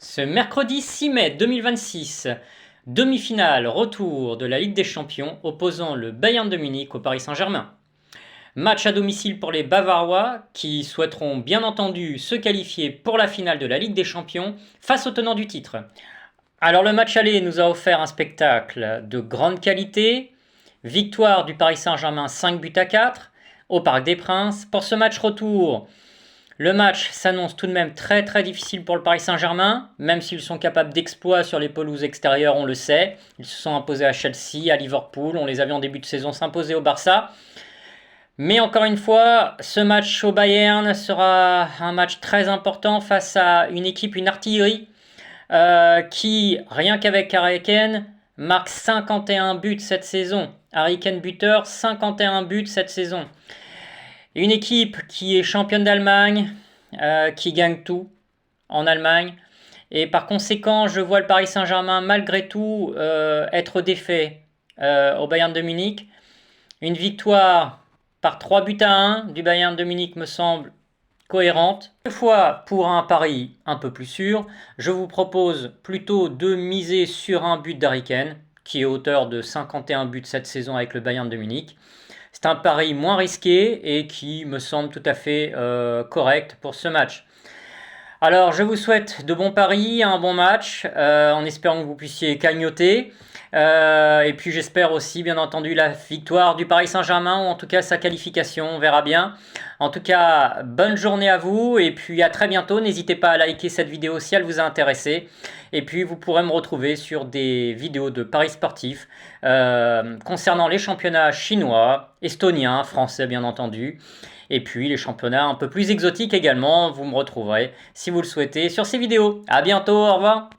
Ce mercredi 6 mai 2026, demi-finale retour de la Ligue des Champions opposant le Bayern de Munich au Paris Saint-Germain. Match à domicile pour les Bavarois qui souhaiteront bien entendu se qualifier pour la finale de la Ligue des Champions face au tenant du titre. Alors le match aller nous a offert un spectacle de grande qualité. Victoire du Paris Saint-Germain 5 buts à 4 au Parc des Princes. Pour ce match retour, le match s'annonce tout de même très très difficile pour le Paris Saint-Germain, même s'ils sont capables d'exploits sur les pelouses extérieures, on le sait. Ils se sont imposés à Chelsea, à Liverpool, on les a vus en début de saison s'imposer au Barça. Mais encore une fois, ce match au Bayern sera un match très important face à une équipe, une artillerie, qui, rien qu'avec Harry Kane, marque 51 buts cette saison. Harry Kane buteur, 51 buts cette saison. Une équipe qui est championne d'Allemagne, qui gagne tout en Allemagne. Et par conséquent, je vois le Paris Saint-Germain malgré tout être défait au Bayern de Munich. Une victoire par 3 buts à 1 du Bayern de Munich me semble cohérente. Cette fois, pour un pari un peu plus sûr, je vous propose plutôt de miser sur un but d'Harry Kane, qui est auteur de 51 buts cette saison avec le Bayern de Munich. C'est un pari moins risqué et qui me semble tout à fait correct pour ce match. Alors, je vous souhaite de bons paris, un bon match, en espérant que vous puissiez cagnoter. Et puis j'espère aussi, bien entendu, la victoire du Paris Saint-Germain, ou en tout cas sa qualification, on verra bien. En tout cas, bonne journée à vous, et puis à très bientôt. N'hésitez pas à liker cette vidéo si elle vous a intéressé. Et puis vous pourrez me retrouver sur des vidéos de paris sportifs concernant les championnats chinois, estoniens, français bien entendu. Et puis les championnats un peu plus exotiques également, vous me retrouverez si vous le souhaitez sur ces vidéos. À bientôt, au revoir.